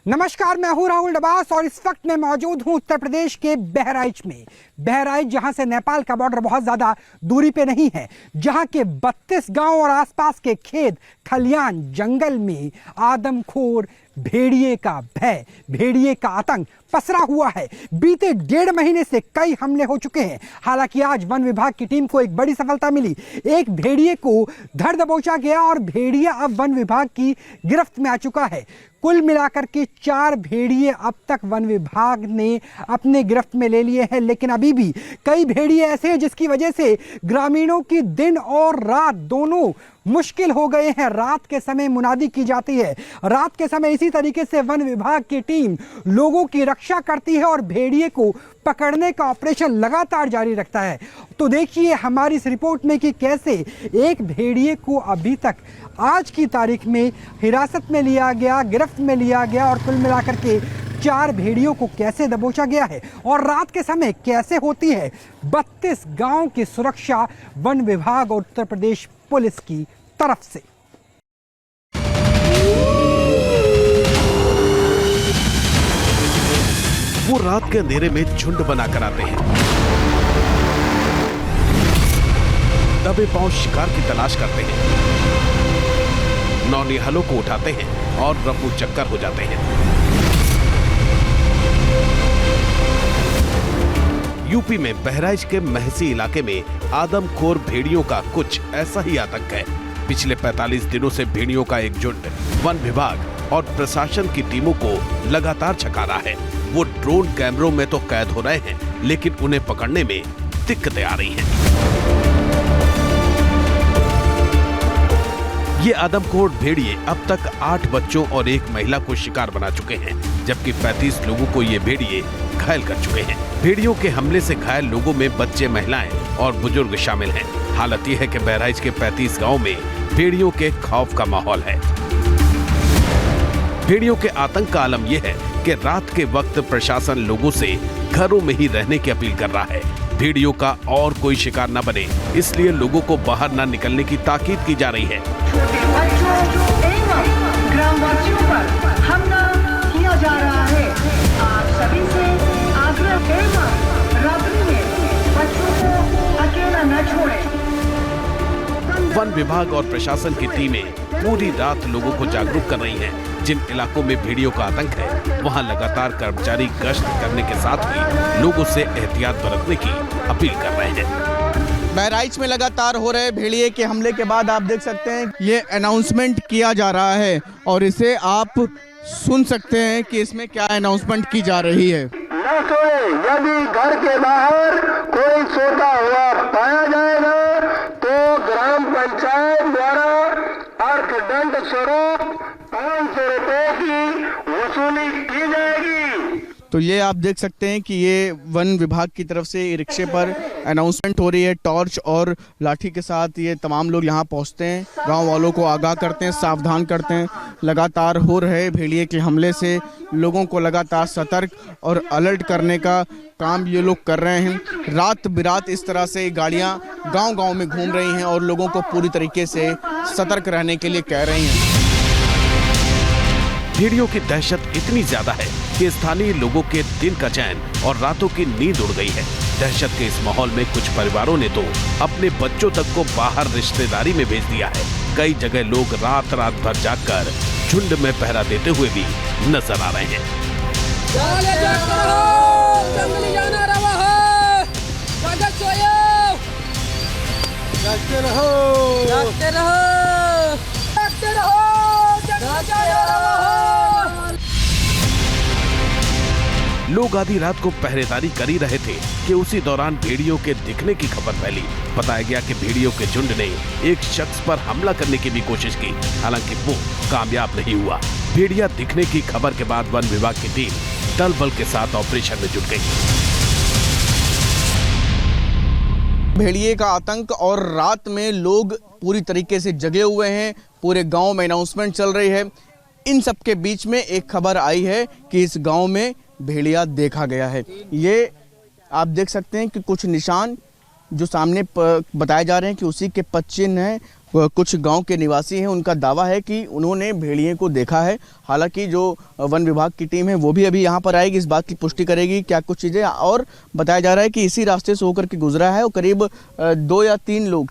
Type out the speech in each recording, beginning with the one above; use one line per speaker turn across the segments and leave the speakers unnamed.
नमस्कार, मैं हूं राहुल डबास और इस वक्त मैं मौजूद हूं उत्तर प्रदेश के बहराइच में। बहराइच जहां से नेपाल का बॉर्डर बहुत ज्यादा दूरी पे नहीं है, जहां के 32 गांव और आसपास के खेत खलियान जंगल में आदमखोर भेड़िए का भय, भेड़िए का आतंक पसरा हुआ है। बीते 1.5 महीने से कई हमले हो चुके हैं। हालांकि आज वन विभाग की टीम को एक बड़ी सफलता मिली। एक भेड़िए को धर दबोचा गया और भेड़िया अब वन विभाग की गिरफ्त में आ चुका है। कुल मिलाकर के 4 भेड़िए अब तक वन विभाग ने अपने गिरफ्त में ले लिए हैं, लेकिन अभी भी कई भेड़िए ऐसे हैं जिसकी वजह से ग्रामीणों की दिन और रात दोनों मुश्किल हो गए हैं। रात के समय मुनादी की जाती है, रात के समय इसी तरीके से वन विभाग की टीम लोगों की रक्षा करती है और भेड़िए को पकड़ने का ऑपरेशन लगातार जारी रखता है। तो देखिए हमारी इस रिपोर्ट में कि कैसे एक भेड़िए को अभी तक आज की तारीख में हिरासत में लिया गया, गिरफ्त में लिया गया और कुल मिलाकर के 4 भेड़ियों को कैसे दबोचा गया है और रात के समय कैसे होती है 32 गांव की सुरक्षा वन विभाग और उत्तर प्रदेश पुलिस की तरफ से।
वो रात के अंधेरे में झुंड बनाकर आते हैं, दबे पांव शिकार की तलाश करते हैं, नौनिहालों को उठाते हैं और रफू चक्कर हो जाते हैं। यूपी में बहराइच के महसी इलाके में आदमखोर भेड़ियों का कुछ ऐसा ही आतंक है। पिछले 45 दिनों से भेड़ियों का एक झुंड वन विभाग और प्रशासन की टीमों को लगातार छका रहा है। वो ड्रोन कैमरों में तो कैद हो रहे हैं, लेकिन उन्हें पकड़ने में दिक्कतें आ रही हैं। ये आदमखोर भेड़िए अब तक 8 बच्चों और 1 महिला को शिकार बना चुके हैं, जबकि 35 लोगों को ये भेड़िए घायल कर चुके हैं। भेड़ियों के हमले से घायल लोगों में बच्चे, महिलाएं और बुजुर्ग शामिल हैं। हालत यह है कि बहराइच के 35 गांव में भेड़ियों के खौफ का माहौल है। भेड़ियों के आतंक का आलम यह है कि रात के वक्त प्रशासन लोगों से घरों में ही रहने की अपील कर रहा है। भेड़ियों का और कोई शिकार न बने, इसलिए लोगों को बाहर न निकलने की ताकीद की जा रही है।
छोटे बच्चों एवं ग्रामवासियों पर हमला किया जा रहा है। आप सभी से आग्रह एवं रात्रि में बच्चों को अकेला न छोड़ें।
वन विभाग और प्रशासन की टीमें पूरी रात लोगों को जागरूक कर रही हैं। जिन इलाकों में भेड़ियों का आतंक है, वहां लगातार कर्मचारी गश्त करने के साथ ही लोगों से एहतियात बरतने की अपील कर रहे हैं।
बहराइच में लगातार हो रहे भेड़िए के हमले के बाद आप देख सकते हैं ये अनाउंसमेंट किया जा रहा है और इसे आप सुन सकते हैं कि इसमें क्या अनाउंसमेंट की जा रही है।
न सोए, यदि घर के बाहर कोई सोता हुआ पाया जाएगा तो ग्राम पंचायत द्वारा अर्थदंड स्वरूप 500 रुपए की वसूली की जाएगी।
तो ये आप देख सकते हैं कि ये वन विभाग की तरफ से रिक्शे पर अनाउंसमेंट हो रही है। टॉर्च और लाठी के साथ ये तमाम लोग यहाँ पहुँचते हैं, गांव वालों को आगाह करते हैं, सावधान करते हैं। लगातार हो रहे भेड़िए के हमले से लोगों को लगातार सतर्क और अलर्ट करने का काम ये लोग कर रहे हैं। रात बिरात इस तरह से गाड़ियाँ गांव-गांव में घूम रही हैं और लोगों को पूरी तरीके से सतर्क रहने के लिए कह रही हैं।
भेड़ियों की दहशत इतनी ज्यादा है कि स्थानीय लोगों के दिन का चैन और रातों की नींद उड़ गई है। दहशत के इस माहौल में कुछ परिवारों ने तो अपने बच्चों तक को बाहर रिश्तेदारी में भेज दिया है। कई जगह लोग रात भर जागकर झुंड में पहरा देते हुए भी नजर आ रहे हैं। लोग आधी रात को पहरेदारी कर ही रहे थे कि उसी दौरान भेड़ियों के दिखने की खबर फैली। बताया गया कि भेड़ियों के झुंड ने एक शख्स पर हमला करने की भी कोशिश की, हालांकि वो कामयाब नहीं हुआ। भेड़िया दिखने की खबर के बाद वन विभाग की टीम दल बल के साथ ऑपरेशन में जुट गई।
भेड़िए का आतंक और रात में लोग पूरी तरीके से जगे हुए हैं, पूरे गांव में अनाउंसमेंट चल रही है। इन सब के बीच में एक खबर आई है कि इस गांव में भेड़िया देखा गया है। ये आप देख सकते हैं कि कुछ निशान जो सामने बताए जा रहे हैं कि उसी के पद चिन्ह हैं कुछ गांव के निवासी हैं, उनका दावा है कि उन्होंने भेड़िए को देखा है। हालांकि जो वन विभाग की टीम है वो भी अभी यहाँ पर आएगी, इस बात की पुष्टि करेगी क्या कुछ चीज़ें। और बताया जा रहा है कि इसी रास्ते से होकर के गुजरा है और करीब 2 या 3 लोग,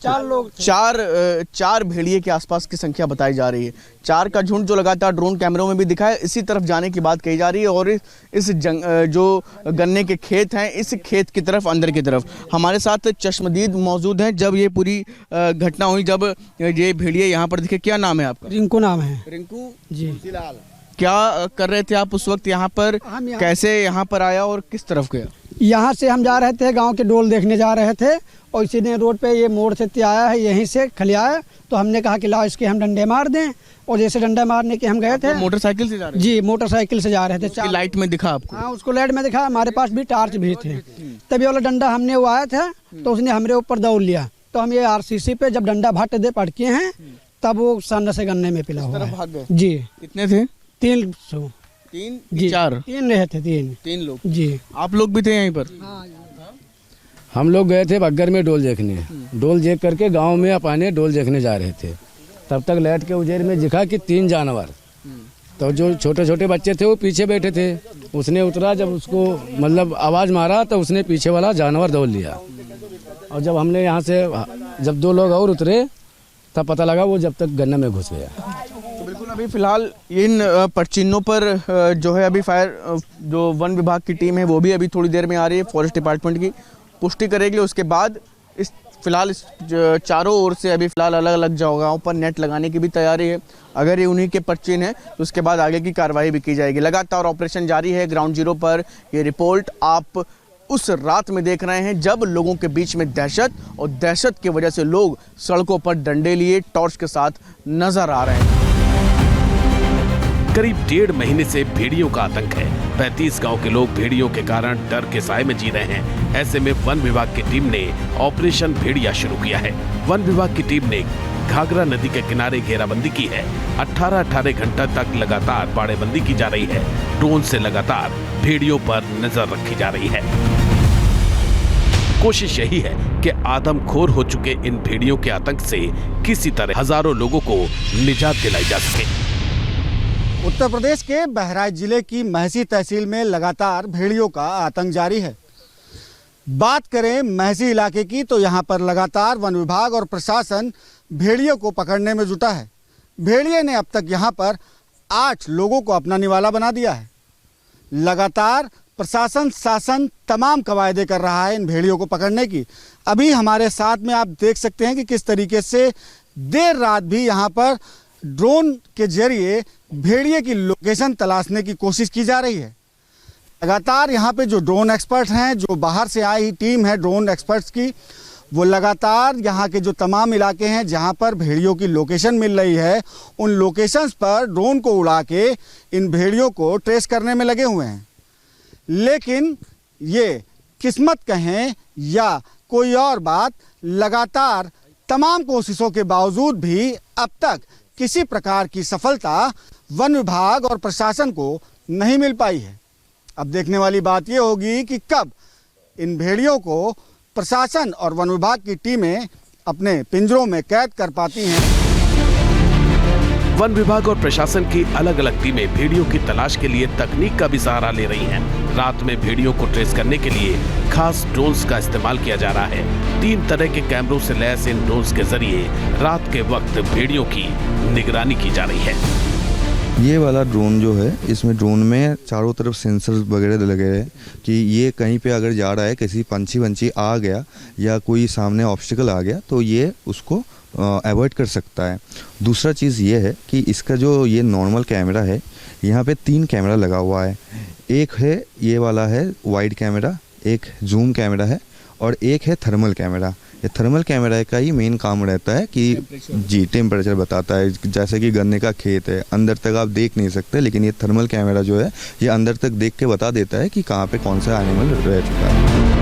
4 भेड़िए के आसपास की संख्या बताई जा रही है। 4 का झुंड जो लगातार ड्रोन कैमरों में भी दिखा है, इसी तरफ जाने की बात कही जा रही है। और इस जो गन्ने के खेत हैं, इस खेत की तरफ, अंदर की तरफ हमारे साथ चश्मदीद मौजूद हैं। जब ये पूरी घटना हुई, जब ये भेड़िए यहाँ पर दिखे, क्या नाम है आपका?
रिंकू नाम है।
रिंकू
जी।
क्या कर रहे थे आप उस वक्त यहाँ पर? कैसे यहाँ पर आया और किस तरफ गया?
यहाँ से हम जा रहे थे, गांव के डोल देखने जा रहे थे और इसी ने रोड पे ये मोड़ से आया है, यहीं से खलियाया, तो हमने कहा कि लाओ इसके हम डंडे मार दें। और जैसे डंडा मारने के हम गए थे।
मोटरसाइकिल से जा रहे थे?
जी, मोटरसाइकिल से जा रहे थे।
लाइट में दिखा आपको?
हाँ, उसको लाइट में दिखा। हमारे पास भी टार्च भी थे। तभी वाला डंडा हमने वो आया था तो उसने हमारे ऊपर दौड़ लिया। तो हम ये RCC पे जब डंडा भट्ट दे पटके हैं तब वो सामने से गन्ने में पिला हुआ है। जी।
कितने थे?
300।
3
जी,
4?
3 रहे थे। 3
लोग।
जी।
आप लोग भी थे यहीं पर?
हम लोग गए थे बग्गर में डोल देखने। डोल देख करके गांव में अपने डोल देखने जा रहे थे। तब तक लाइट के उजेर में दिखा कि 3 जानवर। तो जो छोटे छोटे बच्चे थे वो पीछे बैठे थे। उसने उतरा, जब उसको मतलब आवाज़ मारा तो उसने पीछे वाला जानवर दौड़ लिया। और जब हमने यहाँ से जब 2 लोग और उतरे तब पता लगा वो जब तक गन्ने में घुस गया।
तो बिल्कुल अभी फिलहाल इन पटचिन्हों पर जो है अभी फायर जो वन विभाग की टीम है वो भी अभी थोड़ी देर में आ रही है, फॉरेस्ट डिपार्टमेंट की पुष्टि करेगी। उसके बाद इस चारों ओर से अभी फिलहाल अलग अलग जगहों पर नेट लगाने की भी तैयारी है। अगर ये उन्हीं के पटचिन्ह है तो उसके बाद आगे की कार्रवाई भी की जाएगी। लगातार ऑपरेशन जारी है ग्राउंड जीरो पर। ये रिपोर्ट आप उस रात में देख रहे हैं जब लोगों के बीच में दहशत, और दहशत की वजह से लोग सड़कों पर डंडे लिए टॉर्च के साथ नजर आ रहे हैं।
करीब 1.5 महीने से भेड़ियों का आतंक है। 35 गांव के लोग भेड़ियों के कारण डर के साए में जी रहे हैं। ऐसे में वन विभाग की टीम ने ऑपरेशन भेड़िया शुरू किया है। वन विभाग की टीम ने घाघरा नदी के किनारे घेराबंदी की है। 18 घंटा तक लगातार बाड़ेबंदी की जा रही है। ड्रोन से लगातार भेड़ियों पर नजर रखी जा रही है। कोशिश यही है कि आदमखोर हो चुके इन भेड़ियों के आतंक से किसी तरह हजारों लोगों को निजात दिलाई जा सके।
उत्तर प्रदेश के बहराइच जिले की महसी तहसील में लगातार भेड़ियों का आतंक जारी है। बात करें महसी इलाके की तो यहाँ पर लगातार वन विभाग और प्रशासन भेड़ियों को पकड़ने में जुटा है। भेड़िए ने अब तक यहाँ पर 8 लोगों को अपना निवाला बना दिया है। लगातार प्रशासन शासन तमाम कवायदे कर रहा है इन भेड़ियों को पकड़ने की। अभी हमारे साथ में आप देख सकते हैं कि किस तरीके से देर रात भी यहाँ पर ड्रोन के जरिए भेड़िए की लोकेशन तलाशने की कोशिश की जा रही है। लगातार यहाँ पे जो ड्रोन एक्सपर्ट हैं, जो बाहर से आई टीम है ड्रोन एक्सपर्ट्स की, वो लगातार यहाँ के जो तमाम इलाके हैं जहाँ पर भेड़ियों की लोकेशन मिल रही है, उन लोकेशंस पर ड्रोन को उड़ा के इन भेड़ियों को ट्रेस करने में लगे हुए हैं। लेकिन ये किस्मत कहें या कोई और बात, लगातार तमाम कोशिशों के बावजूद भी अब तक किसी प्रकार की सफलता वन विभाग और प्रशासन को नहीं मिल पाई है। अब देखने वाली बात यह होगी कि कब इन भेड़ियों को प्रशासन और वन विभाग की टीमें अपने पिंजरों में कैद कर पाती हैं।
वन विभाग और प्रशासन की अलग अलग टीमें भेड़ियों की तलाश के लिए तकनीक का भी सहारा ले रही हैं। रात में भेड़ियों को ट्रेस करने के लिए खास ड्रोन्स का इस्तेमाल किया जा रहा है। 3 तरह के कैमरों से लैस इन ड्रोन्स के जरिए रात के वक्त भेड़ियों की निगरानी की जा रही है।
ये वाला ड्रोन जो है, इसमें ड्रोन में चारों तरफ सेंसर वगैरह लगे हैं कि ये कहीं पे अगर जा रहा है, किसी पंछी आ गया या कोई सामने ऑब्स्टिकल आ गया तो ये उसको अवॉइड कर सकता है। दूसरा चीज़ ये है कि इसका जो ये नॉर्मल कैमरा है, यहाँ पे 3 कैमरा लगा हुआ है। एक है ये वाला है वाइड कैमरा, एक जूम कैमरा है और एक है थर्मल कैमरा। ये थर्मल कैमरा का ही मेन काम रहता है कि जी टेम्परेचर बताता है। जैसे कि गन्ने का खेत है, अंदर तक आप देख नहीं सकते, लेकिन ये थर्मल कैमरा जो है ये अंदर तक देख के बता देता है कि कहाँ पे कौन सा एनिमल रह चुका है।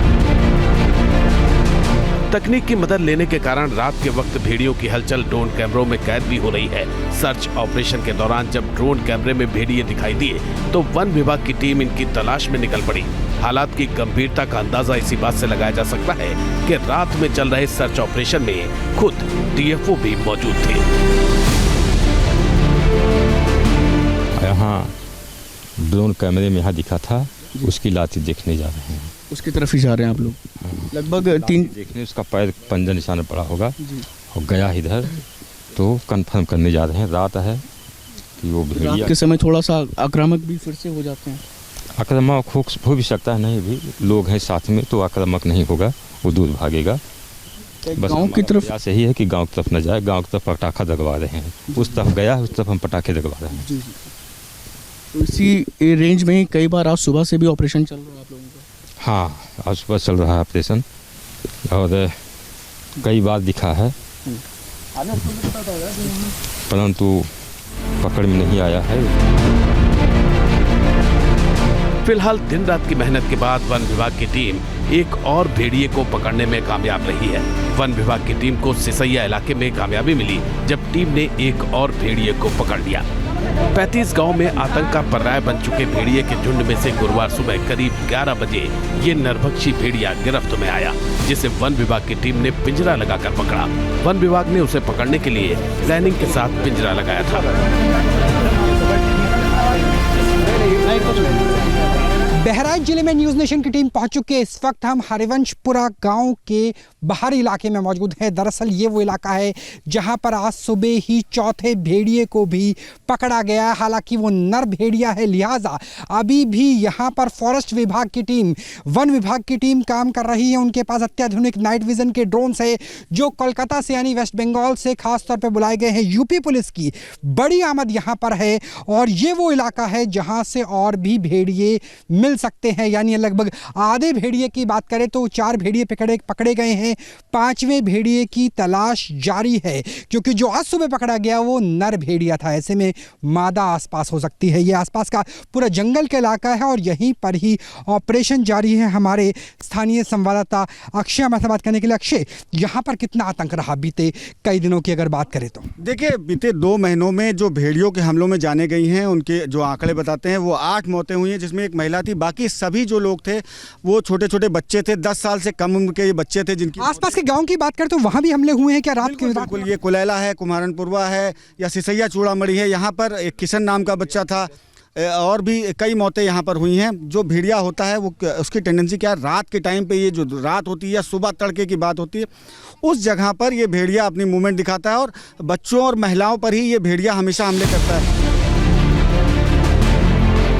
तकनीक की मदद लेने के कारण रात के वक्त भेड़ियों की हलचल ड्रोन कैमरों में कैद भी हो रही है। सर्च ऑपरेशन के दौरान जब ड्रोन कैमरे में भेड़िए दिखाई दिए तो वन विभाग की टीम इनकी तलाश में निकल पड़ी। हालात की गंभीरता का अंदाजा इसी बात से लगाया जा सकता है कि रात में चल रहे सर्च ऑपरेशन में खुद डीएफओ भी मौजूद थे।
यहाँ ड्रोन कैमरे में यहाँ दिखा था, उसकी लाठी देखने जा रहे हैं।
उसकी तरफ ही जा रहे हैं आप लोग? लगभग 3
देखने उसका पैर पंजा निशान पड़ा होगा और गया इधर, तो कंफर्म करने जा रहे हैं। रात है कि वो
रात के समय थोड़ा सा आक्रामक भी फिर से हो जाते हैं।
आक्रामक हो भी सकता है, नहीं भी लोग हैं साथ में तो आक्रामक नहीं होगा, वो दूर भागेगा। बस
गांव की तरफ
सही है कि गांव की तरफ न जाए, गांव की तरफ पटाखा दगवा रहे हैं। उस तरफ गया, उस तरफ हम पटाखे दगवा रहे हैं।
तो इसी रेंज में कई बार आज सुबह से भी ऑपरेशन चल रहा है आप लोगों का?
हाँ, आज सुबह चल रहा है ऑपरेशन और कई बार दिखा है, परंतु पकड़ में नहीं आया है।
फिलहाल दिन रात की मेहनत के बाद वन विभाग की टीम एक और भेड़िए को पकड़ने में कामयाब रही है। वन विभाग की टीम को सिसैया इलाके में कामयाबी मिली जब टीम ने एक और भेड़िए को पकड़ लिया। 35 गांव में आतंक का पर्याय बन चुके भेड़िए के झुंड में से गुरुवार सुबह करीब 11 बजे ये नरभक्षी भेड़िया गिरफ्त में आया, जिसे वन विभाग की टीम ने पिंजरा लगाकर पकड़ा। वन विभाग ने उसे पकड़ने के लिए प्लानिंग के साथ पिंजरा लगाया था।
बहराइच जिले में न्यूज नेशन की टीम पहुंच चुकी है। इस वक्त हम हरिवंशपुरा गांव के बाहरी इलाके में मौजूद हैं। दरअसल ये वो इलाका है जहां पर आज सुबह ही चौथे भेड़िए को भी पकड़ा गया। हालांकि वो नर भेड़िया है, लिहाजा अभी भी यहां पर फॉरेस्ट विभाग की टीम, वन विभाग की टीम काम कर रही है। उनके पास अत्याधुनिक नाइट विजन के ड्रोन्स है जो कोलकाता से यानी वेस्ट बंगाल से खासतौर पर बुलाए गए हैं। यूपी पुलिस की बड़ी आमद यहाँ पर है और ये वो इलाका है जहाँ से और भी भेड़िए मिल सकते हैं। यानी लगभग आधे भेड़िए की बात करें तो 4 भेड़िए पकड़े गए हैं। 5वें भेड़िए की तलाश जारी है, क्योंकि जो आज सुबह पकड़ा गया वो नर भेड़िया था। ऐसे में मादा आसपास हो सकती है। ये आसपास का पूरा जंगल का इलाका है और यहीं पर ही ऑपरेशन जारी है। हमारे स्थानीय संवाददाता अक्षय हमारे से बात करने के लिए। अक्षय, यहाँ पर कितना आतंक रहा बीते कई दिनों की अगर बात करें तो?
देखिए, बीते 2 महीनों में जो भेड़ियों के हमलों में जाने गई हैं, उनके जो आंकड़े बताते हैं वो 8 मौतें हुई हैं, जिसमें एक महिला थी। बाकी सभी जो लोग थे वो छोटे छोटे बच्चे थे, 10 साल से कम उम्र के ये बच्चे थे। जिनकी
आसपास के गांव की बात करें तो वहां भी हमले हुए हैं क्या रात के?
बिल्कुल, ये कुलैला है, कुमारनपुरवा है या सिसैया चूड़ामणि है। यहाँ पर एक किशन नाम का बच्चा था और भी कई मौतें यहाँ पर हुई हैं। जो भेड़िया होता है वो उसकी टेंडेंसी क्या है, रात के टाइम पे, ये जो रात होती है या सुबह तड़के की बात होती है, उस जगह पर ये भेड़िया अपनी मूवमेंट दिखाता है और बच्चों और महिलाओं पर ही ये भेड़िया हमेशा हमले करता है।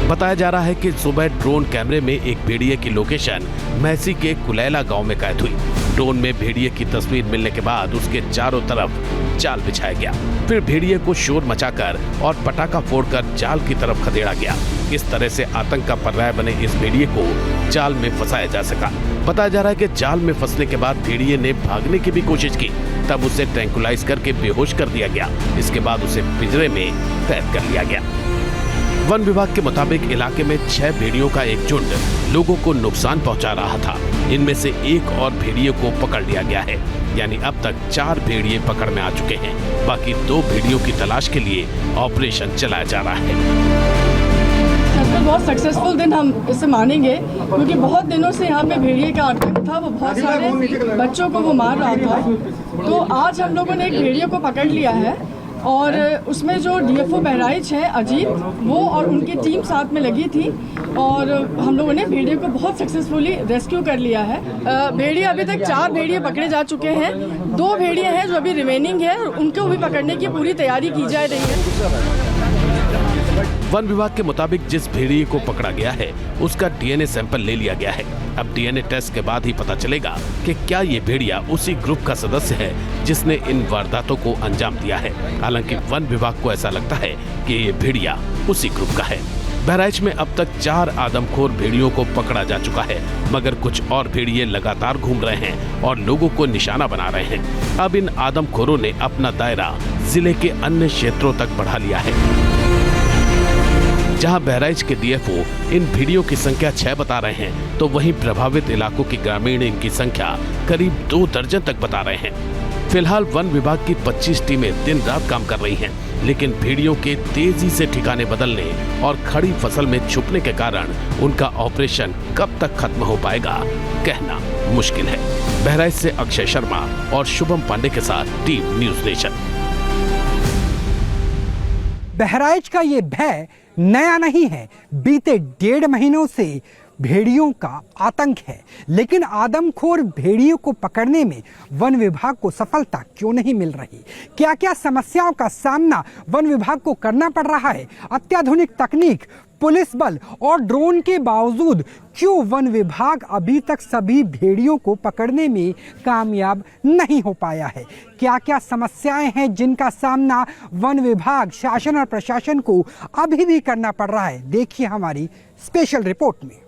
बताया जा रहा है कि सुबह ड्रोन कैमरे में एक भेड़िए की लोकेशन महसी के कुलैला गांव में कैद हुई। ड्रोन में भेड़िए की तस्वीर मिलने के बाद उसके चारों तरफ जाल बिछाया गया। फिर भेड़िए को शोर मचाकर और पटाखा फोड़कर जाल की तरफ खदेड़ा गया। इस तरह से आतंक का पर्याय बने इस भेड़िए को जाल में फंसाया जा सका। बताया जा रहा है कि जाल में फंसने के बाद भेड़िए ने भागने की भी कोशिश की, तब उसे ट्रैंकुलाइज करके बेहोश कर दिया गया। इसके बाद उसे पिंजरे में कैद कर लिया गया। वन विभाग के मुताबिक इलाके में 6 भेड़ियों का एक झुंड लोगों को नुकसान पहुंचा रहा था। इनमें से एक और भेड़िए को पकड़ लिया गया है, यानी अब तक 4 भेड़िए पकड़ में आ चुके हैं। बाकी 2 भेड़ियों की तलाश के लिए ऑपरेशन चलाया जा रहा है।
बहुत सक्सेसफुल दिन हम इसे मानेंगे, क्योंकि बहुत दिनों से यहाँ पे भेड़िए का आतंक था। वो बहुत सारे बच्चों को वो मार रहा था। तो आज हम लोगों ने एक भेड़िए को पकड़ लिया है और उसमें जो डीएफओ बहराइच है अजीत, वो और उनकी टीम साथ में लगी थी और हम लोगों ने भेड़िए को बहुत सक्सेसफुली रेस्क्यू कर लिया है। भेड़िए अभी तक 4 भेड़िए पकड़े जा चुके हैं। 2 भेड़िए हैं जो अभी रिमेनिंग है, उनको भी पकड़ने की पूरी तैयारी की जा रही है।
वन विभाग के मुताबिक जिस भेड़िए को पकड़ा गया है उसका डीएनए सैंपल ले लिया गया है। अब डीएनए टेस्ट के बाद ही पता चलेगा कि क्या ये भेड़िया उसी ग्रुप का सदस्य है जिसने इन वारदातों को अंजाम दिया है। हालांकि वन विभाग को ऐसा लगता है कि ये भेड़िया उसी ग्रुप का है। बहराइच में अब तक 4 आदमखोर भेड़ियों को पकड़ा जा चुका है, मगर कुछ और भेड़िए लगातार घूम रहे हैं और लोगों को निशाना बना रहे हैं। अब इन आदमखोरों ने अपना दायरा जिले के अन्य क्षेत्रों तक बढ़ा लिया है। जहां बहराइच के डीएफओ इन भेड़ियों की संख्या 6 बता रहे हैं, तो वहीं प्रभावित इलाकों के ग्रामीण इनकी संख्या करीब 2 दर्जन तक बता रहे हैं। फिलहाल वन विभाग की 25 टीमें दिन रात काम कर रही हैं, लेकिन भेड़ियों के तेजी से ठिकाने बदलने और खड़ी फसल में छुपने के कारण उनका ऑपरेशन कब तक खत्म हो पाएगा कहना मुश्किल है। बहराइच से अक्षय शर्मा और शुभम पांडे के साथ टीम न्यूज नेशन।
बहराइच का ये भय नया नहीं है, बीते 1.5 महीनों से भेड़ियों का आतंक है। लेकिन आदमखोर भेड़ियों को पकड़ने में वन विभाग को सफलता क्यों नहीं मिल रही? क्या क्या समस्याओं का सामना वन विभाग को करना पड़ रहा है? अत्याधुनिक तकनीक, पुलिस बल और ड्रोन के बावजूद क्यों वन विभाग अभी तक सभी भेड़ियों को पकड़ने में कामयाब नहीं हो पाया है? क्या क्या समस्याएं हैं जिनका सामना वन विभाग, शासन और प्रशासन को अभी भी करना पड़ रहा है? देखिए हमारी स्पेशल रिपोर्ट में।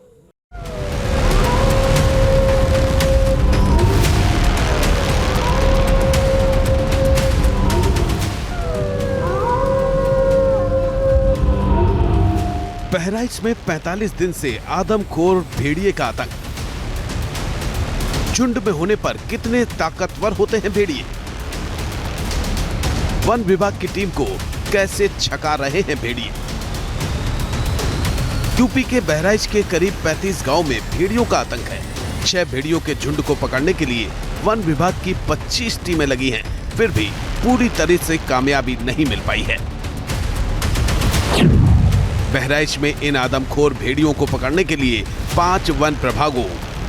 बहराइच में 45 दिन से आदमखोर भेड़िए का आतंक। झुंड में होने पर कितने ताकतवर होते हैं भेड़िए? वन विभाग की टीम को कैसे छका रहे हैं भेड़िए? यूपी के बहराइच के करीब 35 गांव में भेड़ियों का आतंक है। 6 भेड़ियों के झुंड को पकड़ने के लिए वन विभाग की 25 टीमें लगी हैं, फिर भी पूरी तरह से कामयाबी नहीं मिल पाई है। बहराइच में इन आदमखोर भेड़ियों को पकड़ने के लिए 5 वन प्रभागों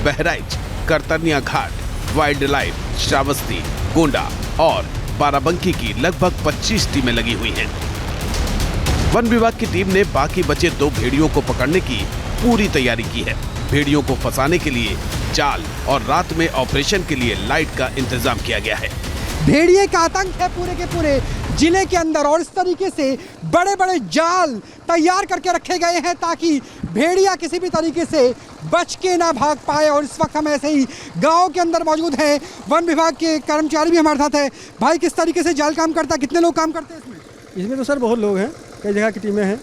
बहराइच, करतनिया घाट, वाइल्ड लाइफ, श्रावस्ती, गोंडा और बाराबंकी की लगभग 25 टीमें लगी हुई हैं। वन विभाग की टीम ने बाकी बचे 2 भेड़ियों को पकड़ने की पूरी तैयारी की है। भेड़ियों को फंसाने के लिए जाल और रात में ऑपरेशन के लिए लाइट का इंतजाम किया गया है।
भेड़िए का आतंक है पूरे के पूरे जिले के अंदर और इस तरीके से बड़े बड़े जाल तैयार करके रखे गए हैं ताकि भेड़िया किसी भी तरीके से बच के ना भाग पाए। और इस वक्त हम ऐसे ही गांव के अंदर मौजूद हैं। वन विभाग के कर्मचारी भी हमारे साथ है। भाई, किस तरीके से जाल काम करता है? कितने लोग काम करते हैं इसमें?
इसमें तो सर बहुत लोग हैं, कई जगह की टीमें हैं।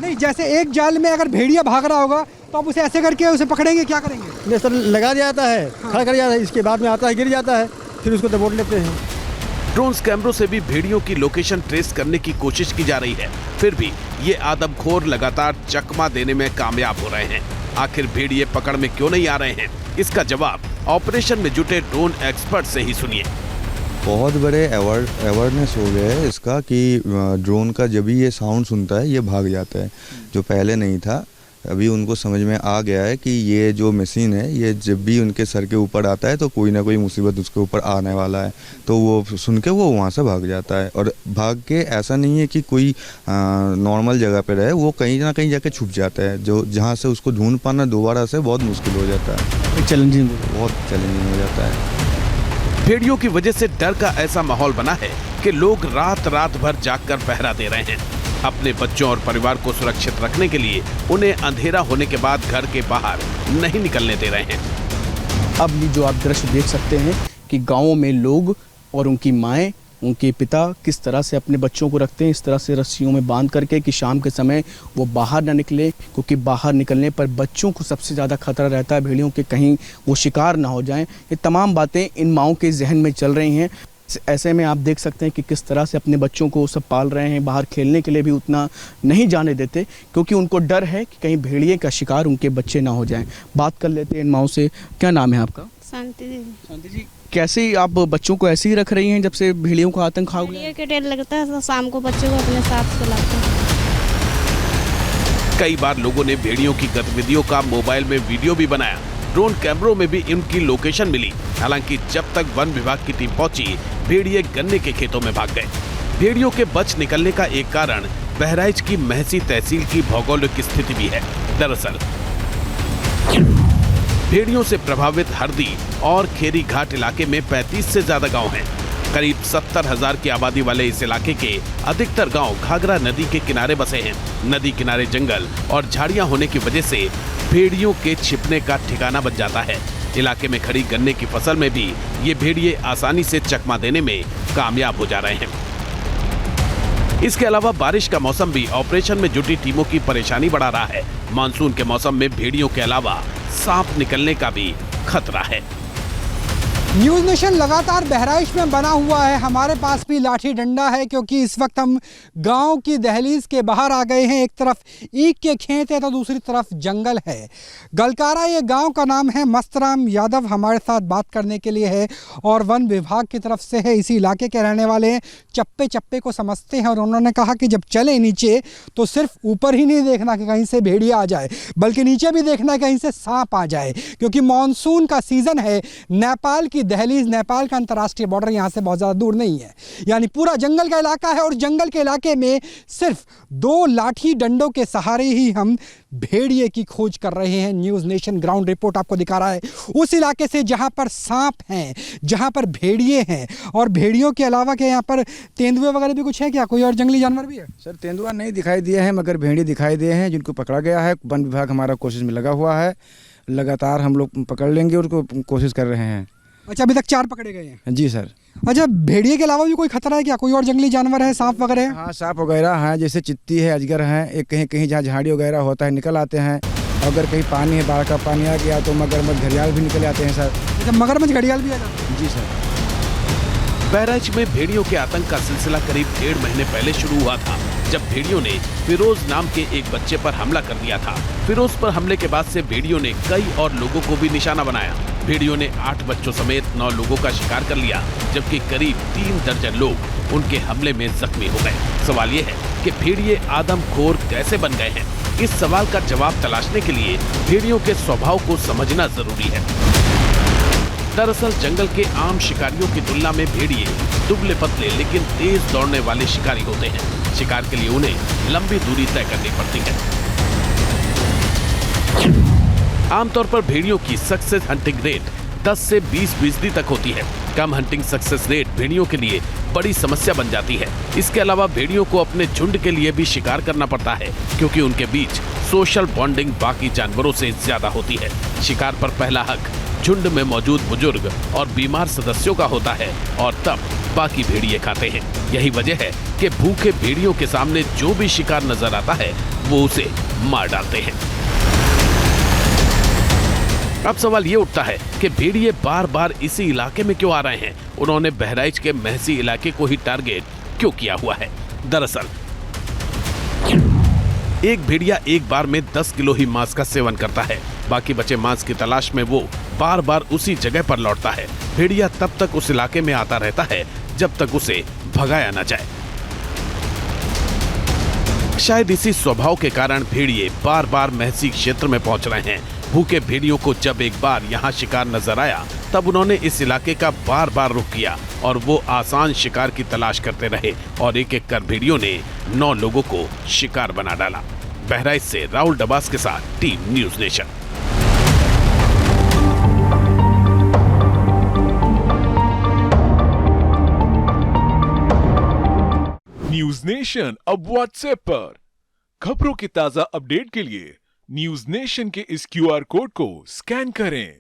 नहीं, जैसे एक जाल में अगर भेड़िया भाग रहा होगा तो आप उसे ऐसे करके उसे पकड़ेंगे, क्या करेंगे?
नहीं सर, लगा दिया जाता है, खड़ा कर जाता है, इसके बाद में आता है, गिर जाता है, फिर उसको दबोच लेते हैं।
ड्रोन कैमरों से भी भेड़ियों की लोकेशन ट्रेस करने की कोशिश की जा रही है, फिर भी ये आदमखोर लगातार चकमा देने में कामयाब हो रहे हैं। आखिर भेड़िए पकड़ में क्यों नहीं आ रहे हैं? इसका जवाब ऑपरेशन में जुटे ड्रोन एक्सपर्ट से ही सुनिए।
बहुत बड़े अवेयरनेस हो गया है इसका कि ड्रोन का जब भी ये साउंड सुनता है ये भाग जाता है, जो पहले नहीं था। अभी उनको समझ में आ गया है कि ये जो मशीन है ये जब भी उनके सर के ऊपर आता है तो कोई ना कोई मुसीबत उसके ऊपर आने वाला है, तो वो सुन के वो वहाँ से भाग जाता है। और भाग के ऐसा नहीं है कि कोई नॉर्मल जगह पे रहे, वो कहीं ना कहीं जाके छुप जाता है, जो जहाँ से उसको ढूंढ पाना दोबारा से बहुत मुश्किल हो जाता है।
चैलेंजिंग,
बहुत चैलेंजिंग हो जाता है।
भेड़ियों की वजह से डर का ऐसा माहौल बना है कि लोग रात भर जागकर पहरा दे रहे हैं। अपने बच्चों और परिवार को सुरक्षित रखने के लिए उन्हें अंधेरा होने के बाद घर के बाहर नहीं निकलने दे रहे हैं।
अब ये जो आप दृश्य देख सकते हैं कि गाँवों में लोग और उनकी माएँ, उनके पिता किस तरह से अपने बच्चों को रखते हैं, इस तरह से रस्सियों में बांध करके कि शाम के समय वो बाहर ना निकले, क्योंकि बाहर निकलने पर बच्चों को सबसे ज़्यादा खतरा रहता है भेड़ियों के, कहीं वो शिकार ना हो जाएं। ये तमाम बातें इन माओं के जहन में चल रही हैं। ऐसे में आप देख सकते हैं कि किस तरह से अपने बच्चों को सब पाल रहे हैं, बाहर खेलने के लिए भी उतना नहीं जाने देते, क्योंकि उनको डर है कि कहीं भेड़िए का शिकार उनके बच्चे ना हो जाएं। बात कर लेते हैं इन माओं से। क्या नाम है आपका?
शांति दीदी।
शांति जी, कैसे आप बच्चों को ऐसे ही रख रही हैं जब से भेड़ियों का आतंक खा गया?
के डर लगता है तो शाम को बच्चों को अपने साथ सुलाते हैं।
कई बार लोगों ने भेड़ियों की गतिविधियों का मोबाइल में वीडियो भी बनाया। ड्रोन कैमरों में भी इनकी लोकेशन मिली। हालांकि जब तक वन विभाग की टीम पहुंची, भेड़िए गन्ने के खेतों में भाग गए। भेड़ियों के बच निकलने का एक कारण बहराइच की महसी तहसील की भौगोलिक स्थिति भी है। दरअसल भेड़ियों से प्रभावित हरदी और खेरी घाट इलाके में 35 से ज्यादा गांव हैं। करीब 70,000 की आबादी वाले इस इलाके के अधिकतर गांव घाघरा नदी के किनारे बसे हैं। नदी किनारे जंगल और झाड़ियां होने की वजह से भेड़ियों के छिपने का ठिकाना बन जाता है। इलाके में खड़ी गन्ने की फसल में भी ये भेड़िए आसानी से चकमा देने में कामयाब हो जा रहे हैं। इसके अलावा बारिश का मौसम भी ऑपरेशन में जुटी टीमों की परेशानी बढ़ा रहा है। मानसून के मौसम में भेड़ियों के अलावा सांप निकलने का भी खतरा है।
न्यूज़ नेशन लगातार बहराइच में बना हुआ है। हमारे पास भी लाठी डंडा है क्योंकि इस वक्त हम गांव की दहलीज के बाहर आ गए हैं। एक तरफ ईख के खेत है तो दूसरी तरफ जंगल है। गलकारा ये गांव का नाम है। मस्तराम यादव हमारे साथ बात करने के लिए है और वन विभाग की तरफ से है। इसी इलाके के रहने वाले हैं, चप्पे चप्पे को समझते हैं और उन्होंने कहा कि जब चले नीचे तो सिर्फ ऊपर ही नहीं देखना कि कहीं से भेड़िया आ जाए, बल्कि नीचे भी देखना कहीं से सांप आ जाए, क्योंकि मानसून का सीज़न है। नेपाल की दहलीज, नेपाल का अंतर्राष्ट्रीय बॉर्डर यहाँ से बहुत ज़्यादा दूर नहीं है, यानी पूरा जंगल का इलाका है और जंगल के इलाके में सिर्फ 2 लाठी डंडों के सहारे ही हम भेड़िए की खोज कर रहे हैं। न्यूज़ नेशन ग्राउंड रिपोर्ट आपको दिखा रहा है उस इलाके से जहाँ पर सांप हैं, जहाँ पर भेड़िए हैं। और भेड़ियों के अलावा क्या यहाँ पर तेंदुए वगैरह भी कुछ है क्या? कोई और जंगली जानवर भी है?
सर तेंदुआ नहीं दिखाई दिए हैं, मगर भेड़िए दिखाई दिए हैं जिनको पकड़ा गया है। वन विभाग हमारा कोशिश में लगा हुआ है, लगातार हम लोग पकड़ लेंगे, उनको कोशिश कर रहे हैं।
अच्छा, अभी तक 4 पकड़े गए हैं?
जी सर।
अच्छा, भेड़िए के अलावा भी कोई खतरा है क्या? कोई और जंगली जानवर है, सांप वगैरह है?
हाँ, सांप वगैरह हैं, जैसे चित्ती है, अजगर हैं। एक कहीं कहीं जहाँ झाड़ी वगैरह होता है निकल आते हैं। अगर कहीं पानी है, बाढ़ का पानी आ गया तो मगरमच्छ घड़ियाल भी निकल आते हैं सर।
अच्छा, मगरमच्छ घड़ियाल भी आ जाते हैं?
जी सर।
बहराइच में भेड़ियों के आतंक का सिलसिला करीब 1.5 महीने पहले शुरू हुआ था, जब भेड़ियों ने फिरोज नाम के एक बच्चे पर हमला कर दिया था। फिरोज पर हमले के बाद से भेड़ियों ने कई और लोगों को भी निशाना बनाया। भेड़ियों ने 8 बच्चों समेत 9 लोगों का शिकार कर लिया, जबकि करीब 3 दर्जन लोग उनके हमले में जख्मी हो गए। सवाल ये है कि भेड़िए आदमखोर कैसे बन गए हैं? इस सवाल का जवाब तलाशने के लिए भेड़ियों के स्वभाव को समझना जरूरी है। दरअसल जंगल के आम शिकारियों की तुलना में भेड़िए दुबले पतले लेकिन तेज दौड़ने वाले शिकारी होते हैं। शिकार के लिए उन्हें लंबी दूरी तय करनी पड़ती है। आमतौर पर भेड़ियों की सक्सेस हंटिंग रेट 10 से 20% तक होती है। कम हंटिंग सक्सेस रेट भेड़ियों के लिए बड़ी समस्या बन जाती है। इसके अलावा भेड़ियों को अपने झुंड के लिए भी शिकार करना पड़ता है, क्योंकि उनके बीच सोशल बॉन्डिंग बाकी जानवरों से ज्यादा होती है। शिकार पर पहला हक झुंड में मौजूद बुजुर्ग और बीमार सदस्यों का होता है और तब बाकी भेड़िए खाते हैं। यही वजह है कि भूखे भेड़ियों के सामने जो भी शिकार नजर आता है वो उसे मार डालते हैं। अब सवाल ये उठता है कि भेड़िए बार बार इसी इलाके में क्यों आ रहे हैं? उन्होंने बहराइच के महसी इलाके को ही टारगेट क्यों किया हुआ है? दरअसल एक भेड़िया एक बार में 10 किलो ही मांस का सेवन करता है। बाकी बचे मांस की तलाश में वो बार बार उसी जगह पर लौटता है। भेड़िया तब तक उस इलाके में आता रहता है जब तक उसे भगाया न जाए। शायद इसी स्वभाव के कारण भेड़िए बार बार महसी क्षेत्र में पहुंच रहे हैं। भूखे भेड़ियों को जब एक बार यहाँ शिकार नजर आया तब उन्होंने इस इलाके का बार बार रुख किया और वो आसान शिकार की तलाश करते रहे और एक एक कर भेड़ियों ने 9 लोगों को शिकार बना डाला। बहराइच से राहुल डबास के साथ team news nation.
News nation अब व्हाट्सएप पर खबरों की ताजा अपडेट के लिए न्यूज़ नेशन के इस QR कोड को स्कैन करें।